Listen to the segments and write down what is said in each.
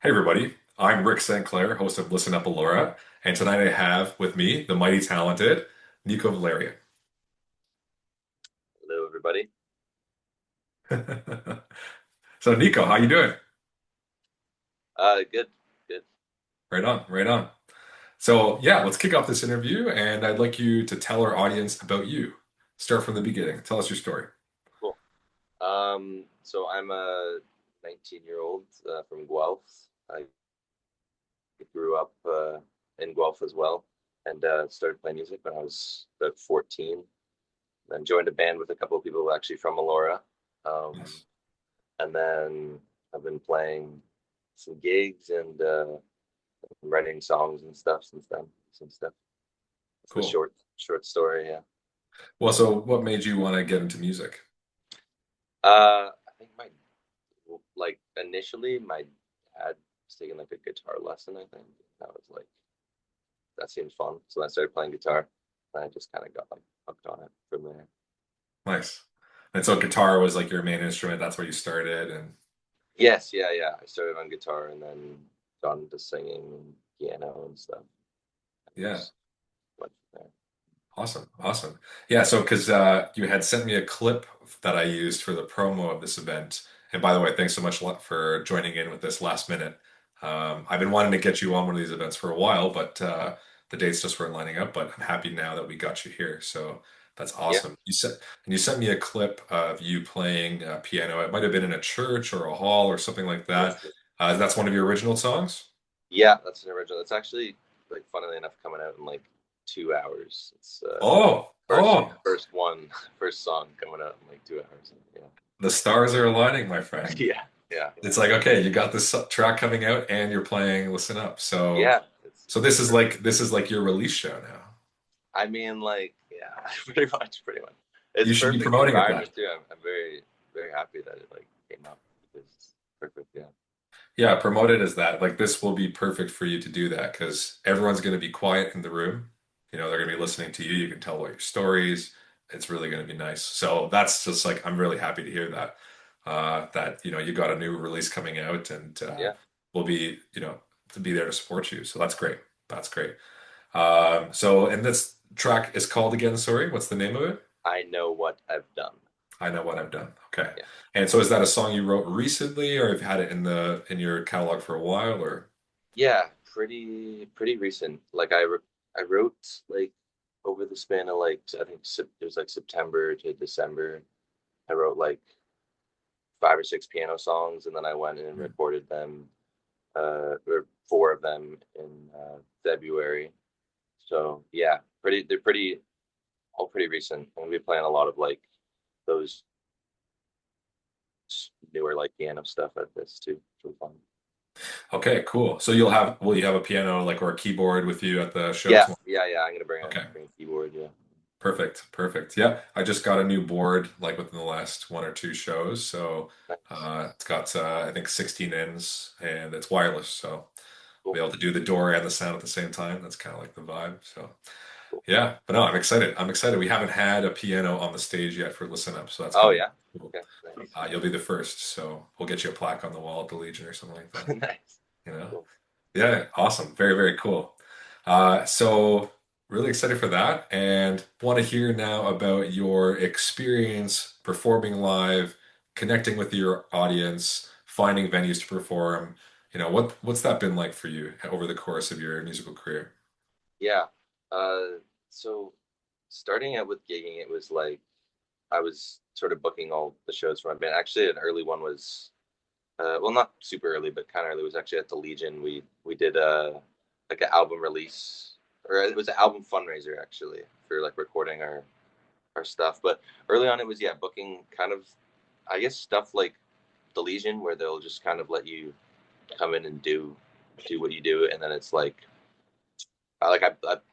Hey everybody, I'm Rick St. Clair, host of Listen Up Elora, and tonight I have with me the mighty talented Nico Valeriote. Hello, everybody. So Nico, how you doing? Good, good. Right on, right on. So yeah, let's kick off this interview, and I'd like you to tell our audience about you. Start from the beginning. Tell us your story. Cool. So I'm a 19-year-old from Guelph. I grew up in Guelph as well, and started playing music when I was about 14. Then joined a band with a couple of people actually from Elora, um, Yes. and then I've been playing some gigs and writing songs and stuff since then. Some stuff. It's the Cool. short story. Yeah. Well, so what made you want to get into music? I think my like initially my dad was taking like a guitar lesson. I think that was like that seemed fun. So I started playing guitar, and I just kind of got like hooked on it from there. Nice. And so guitar was like your main instrument. That's where you started, and Yes, yeah, yeah. I started on guitar and then got into singing and piano and stuff. And yeah. just went from there. Awesome, awesome. Yeah, so because you had sent me a clip that I used for the promo of this event, and by the way, thanks so much for joining in with this last minute. I've been wanting to get you on one of these events for a while, but the dates just weren't lining up. But I'm happy now that we got you here. So that's Yeah, awesome. You sent me a clip of you playing piano. It might have been in a church or a hall or something like that. yes, That's one of your original songs? yeah. That's an original. It's actually like funnily enough coming out in like 2 hours. It's Oh, first oh, first one first song coming out in like 2 hours. Yeah, the stars are aligning, my friend. yeah, yeah, It's like, okay, you got this track coming out and you're playing Listen Up. So yeah. so It's perfect. this is like your release show now. I mean, like, yeah, pretty much. You It's should be perfect promoting it environment then. too. I'm very, very happy that it like came up because it's perfect. Yeah, Yeah, promote it as that. Like this will be perfect for you to do that because everyone's going to be quiet in the room. You know, they're going to be listening to you. You can tell all your stories. It's really going to be nice. So that's just like I'm really happy to hear that. That you know you got a new release coming out and yeah. we'll be you know to be there to support you. So that's great. That's great. So, and this track is called again, sorry, what's the name of it? I know what I've done. I Know What I've Done. Okay. Yeah, And so is that a song you wrote recently or have had it in in your catalog for a while or? yeah. Pretty recent. Like I wrote like over the span of like I think it was like September to December. I wrote like 5 or 6 piano songs, and then I went in and recorded them. Or four of them in February. So yeah, pretty. They're pretty all pretty recent. I'm gonna be playing a lot of like those newer like piano stuff at this too. It's really fun. Okay, cool. So will you have a piano like or a keyboard with you at the show Yeah, tomorrow? yeah, yeah. I'm gonna Okay. bring a keyboard. Yeah. Perfect. Perfect. Yeah. I just got a new board like within the last one or two shows. So Nice. it's got I think 16 ins and it's wireless. So I'll be Cool. able to do the door and the sound at the same time. That's kind of like the vibe. So Cool. yeah, but no, I'm excited. I'm excited. We haven't had a piano on the stage yet for Listen Up, so that's Oh gonna be yeah. cool. Okay. Nice. You'll be the first, so we'll get you a plaque on the wall at the Legion or something like that. Nice. You know? Cool. Yeah, awesome. Very, very cool. So really excited for that, and want to hear now about your experience performing live, connecting with your audience, finding venues to perform. You know, what's that been like for you over the course of your musical career? Yeah. So starting out with gigging, it was like I was sort of booking all the shows for my band. Actually, an early one was well, not super early, but kind of early. It was actually at the Legion. We did a like an album release, or it was an album fundraiser actually for like recording our stuff. But early on, it was yeah booking kind of I guess stuff like the Legion where they'll just kind of let you come in and do what you do, and then it's like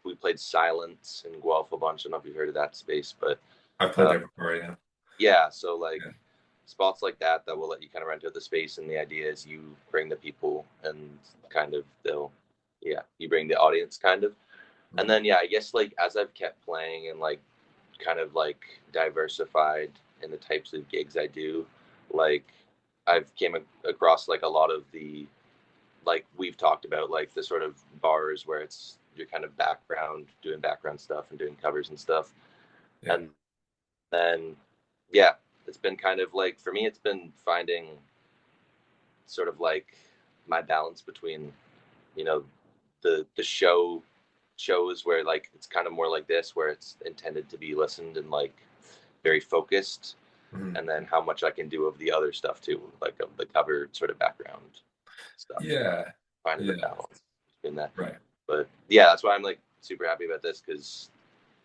we played Silence in Guelph a bunch. I don't know if you've heard of that space, but I've played uh, there before, yeah. yeah, so like Yeah. spots like that will let you kind of rent out the space, and the idea is you bring the people and kind of they'll yeah you bring the audience kind of, and then yeah I guess like as I've kept playing and like kind of like diversified in the types of gigs I do, like I've came across like a lot of the like we've talked about, like the sort of bars where it's your kind of background, doing background stuff and doing covers and stuff. Yeah. And then, yeah, it's been kind of like, for me, it's been finding sort of like my balance between, you know, the shows where like it's kind of more like this, where it's intended to be listened and like very focused, Mhm. and then how much I can do of the other stuff too, like of the cover sort of background stuff. Yeah. Finding the Yeah. balance in that. Right. But yeah, that's why I'm like super happy about this, because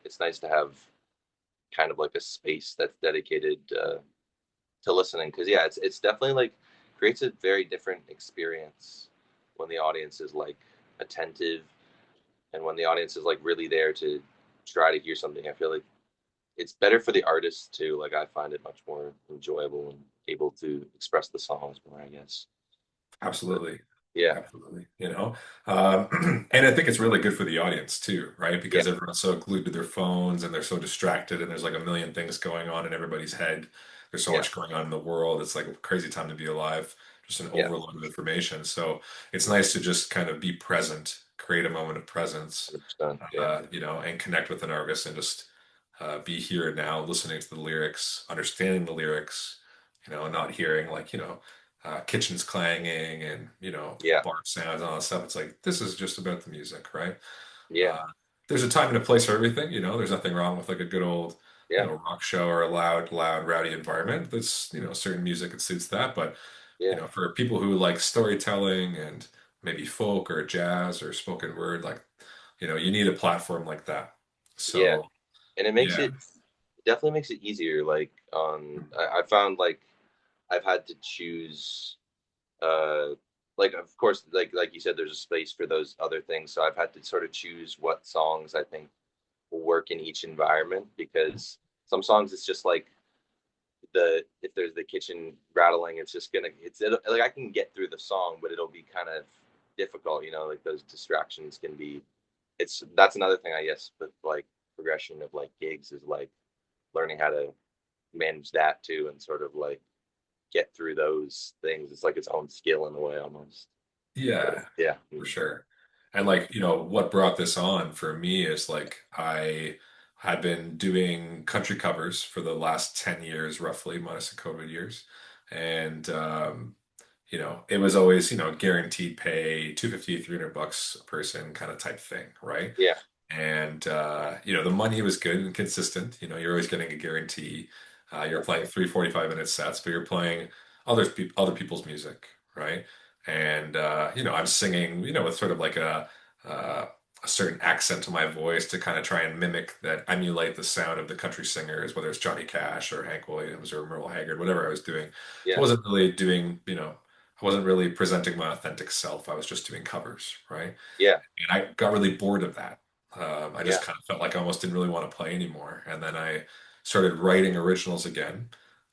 it's nice to have kind of like a space that's dedicated to listening. Because yeah, it's definitely like creates a very different experience when the audience is like attentive, and when the audience is like really there to try to hear something. I feel like it's better for the artist too. Like I find it much more enjoyable and able to express the songs more, I guess. But Absolutely. yeah, Absolutely. And I think it's really good for the audience too, right? yeah, Because everyone's so glued to their phones and they're so distracted and there's like a million things going on in everybody's head. There's so yeah, much going on in the world. It's like a crazy time to be alive, just an yeah, overload of information. So it's nice to just kind of be present, create a moment of presence, 100%. Yeah, and connect with an artist and just be here now, listening to the lyrics, understanding the lyrics, not hearing like, kitchens clanging and, yeah, bar sounds and all that stuff. It's like, this is just about the music, right? yeah, Uh, there's a time and a place for everything, there's nothing wrong with like a good old, yeah, rock show or a loud, rowdy environment. There's, certain music that suits that. But, yeah, for people who like storytelling and maybe folk or jazz or spoken word, like, you need a platform like that. yeah. So, And yeah. it definitely makes it easier. Like I found like I've had to choose uh like of course like you said, there's a space for those other things. So I've had to sort of choose what songs I think will work in each environment, because some songs it's just like if there's the kitchen rattling, it's just gonna like I can get through the song, but it'll be kind of difficult, like those distractions can be. That's another thing I guess with like progression of like gigs is like learning how to manage that too, and sort of like get through those things. It's like its own skill in a way almost. But Yeah, yeah, for sure. And like, what brought this on for me is like I had been doing country covers for the last 10 years, roughly, minus the COVID years. And it was always, guaranteed pay, 250, $300 a person kind of type thing, right? yeah, And the money was good and consistent. You're always getting a guarantee. You're playing 3 45-minute sets, but you're playing other people's music, right? And I'm singing, with sort of like uh, a certain accent to my voice to kind of try and mimic that, emulate the sound of the country singers, whether it's Johnny Cash or Hank Williams or Merle Haggard, whatever I was doing. So I yeah, wasn't really doing, I wasn't really presenting my authentic self. I was just doing covers, right? yeah, And I got really bored of that. I just yeah, kind of felt like I almost didn't really want to play anymore. And then I started writing originals again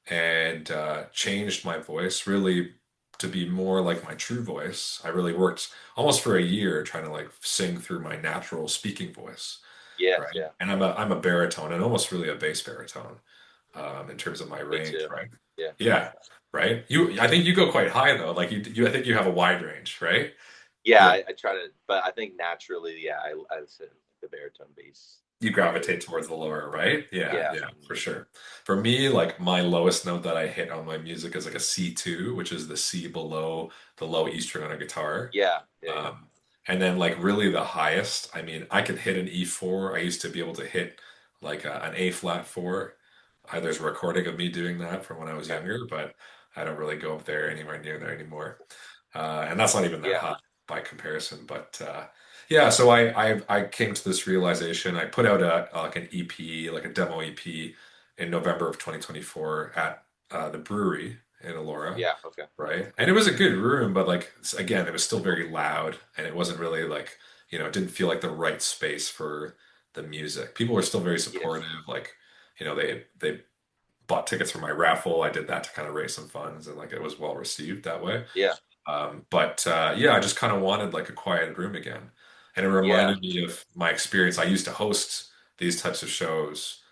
and changed my voice really to be more like my true voice. I really worked almost for a year trying to like sing through my natural speaking voice, yeah, right? yeah. And I'm a baritone and almost really a bass baritone in terms of my Me range, too. right? Yeah, Yeah, right. I think you go quite high though. Like I think you have a wide range, right? yeah. Yeah. I try to, but I think naturally, yeah, I said the baritone bass You more. gravitate towards the lower, right? Yeah, Yeah, yeah, for sure. For me, like my lowest note that I hit on my music is like a C2, which is the C below the low E string on a guitar. yeah, yeah, yeah, Um, and then like really the highest, I mean, I could hit an E4. I used to be able to hit like an A flat four. There's a recording of me doing that from when I was okay, younger, but I don't really go up there anywhere near there anymore. And that's not even that yeah, high by comparison. But yeah, so I came to this realization. I put out like an EP, like a demo EP, in November of 2024 at the brewery in Elora, yeah. Okay, right? And it was a good room, but like again, it was still very loud, and it wasn't really like it didn't feel like the right space for the music. People were still very yeah, supportive, like they bought tickets for my raffle. I did that to kind of raise some funds, and like it was well received that way. yeah, But yeah, I just kind of wanted like a quiet room again. And it yeah. reminded me of my experience. I used to host these types of shows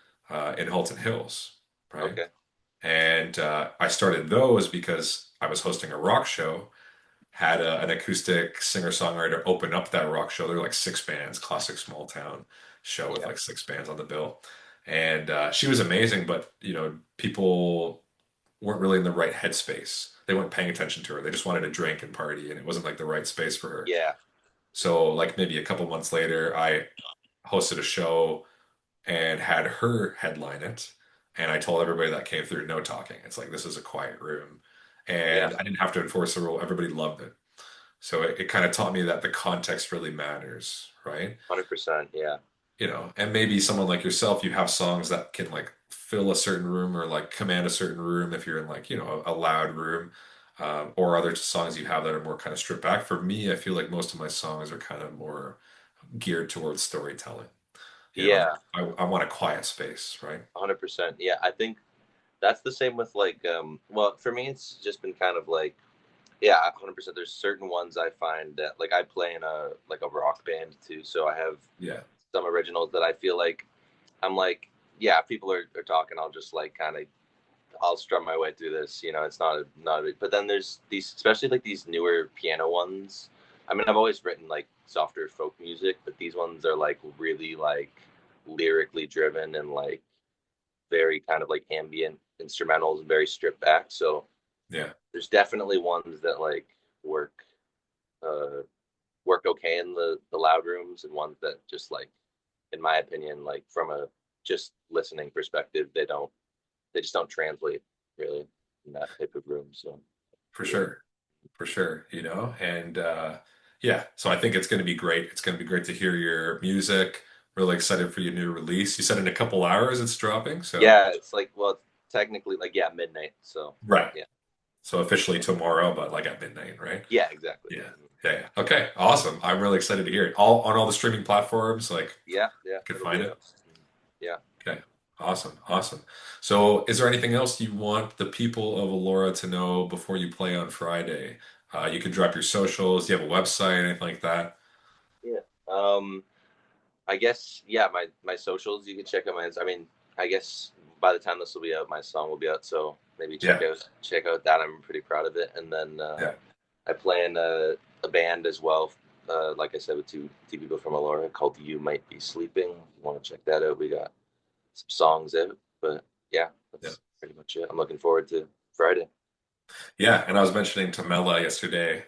in Halton Hills, right? Okay, And I started those because I was hosting a rock show, had an acoustic singer-songwriter open up that rock show. There were like six bands, classic small town show with Yeah. like six bands on the bill. And she was amazing, but people weren't really in the right headspace. They weren't paying attention to her. They just wanted to drink and party, and it wasn't like the right space for her. Yeah. So, like maybe a couple months later, I hosted a show and had her headline it. And I told everybody that came through, no talking. It's like this is a quiet room. Yeah. And I didn't have to enforce the rule. Everybody loved it. So it kind of taught me that the context really matters, right? 100%. Yeah. And maybe someone like yourself, you have songs that can like fill a certain room or like command a certain room if you're in like, a loud room, or other songs you have that are more kind of stripped back. For me, I feel like most of my songs are kind of more geared towards storytelling. Yeah. I want a quiet space, right? 100%. Yeah. I think that's the same with like, well, for me, it's just been kind of like, yeah, 100%. There's certain ones I find that like I play in a rock band too. So I have Yeah, some originals that I feel like I'm like, yeah, people are talking. I'll just like kind of I'll strum my way through this. It's not a big. But then there's these, especially like these newer piano ones. I mean, I've always written like softer folk music, but these ones are like really like lyrically driven and like very kind of like ambient instrumentals and very stripped back. So yeah, there's definitely ones that like work uh work okay in the loud rooms, and ones that just like, in my opinion, like from a just listening perspective, they just don't translate really in that type of room. So for yeah. sure. For sure, and yeah, so I think it's going to be great. It's going to be great to hear your music. Really excited for your new release. You said in a couple hours it's dropping, so Yeah, it's like, well, technically like, yeah, midnight. So right. yeah. So officially tomorrow, but like at midnight, right? Yeah, exactly. Yeah. Yeah, yeah. Okay, awesome. I'm really excited to hear it. All on all the streaming platforms, like Yeah, yeah, you could it'll be find it. out. Yeah. Okay. Awesome. Awesome. So is there anything else you want the people of Elora to know before you play on Friday? You can drop your socials. Do you have a website, anything like that? Yeah. I guess, yeah, my socials, you can check out my I mean, I guess by the time this will be out, my song will be out, so maybe check Yeah. out check out that. I'm pretty proud of it. And then Yeah. I play in a band as well. Like I said, with two people from Elora called You Might Be Sleeping. If you want to check that out, we got some songs out. But yeah, Yeah. that's pretty much it. I'm looking forward to Friday. Yeah, and I was mentioning to Mela yesterday,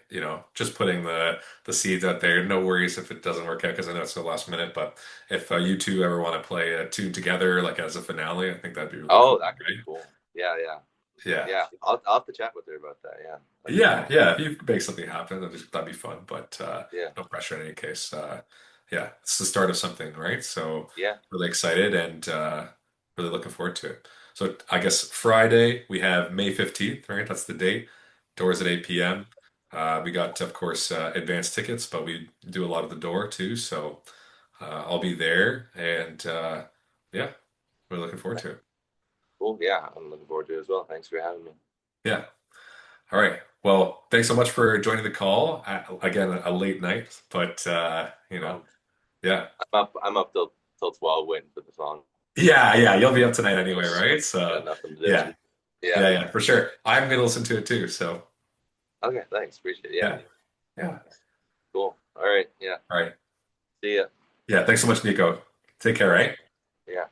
just putting the seeds out there. No worries if it doesn't work out because I know it's the last minute. But if you two ever want to play a tune together, like as a finale, I think that'd be really Oh, cool, that could be right? cool. Yeah, yeah, Yeah, yeah. I'll have to chat with her about that. Yeah, that'd be yeah, cool. yeah. If you could make something happen, that'd be fun. But Yeah, no pressure in any case. Yeah, it's the start of something, right? So yeah, really excited and really looking forward to it. So I guess Friday we have May 15th, right? That's the date. Doors at 8 p.m. We got, of course, advanced tickets, but we do a lot of the door too. So I'll be there, and yeah, we're looking forward to it. cool. Yeah, I'm looking forward to it as well. Thanks for having me. Yeah. All right. Well, thanks so much for joining the call. Again, a late night, but Um, yeah. I'm up till 12 waiting for the song. Yeah, yeah, you'll be up tonight anyway, Just right? got So, nothing to yeah, do. Yeah. yeah, yeah, for sure. I'm gonna listen to it too. So, Okay. Thanks. Appreciate it. Yeah. yeah, yeah. Cool. All right. Yeah. All right. See ya. Yeah, thanks so much, Nico. Take care, All right. right? Yeah.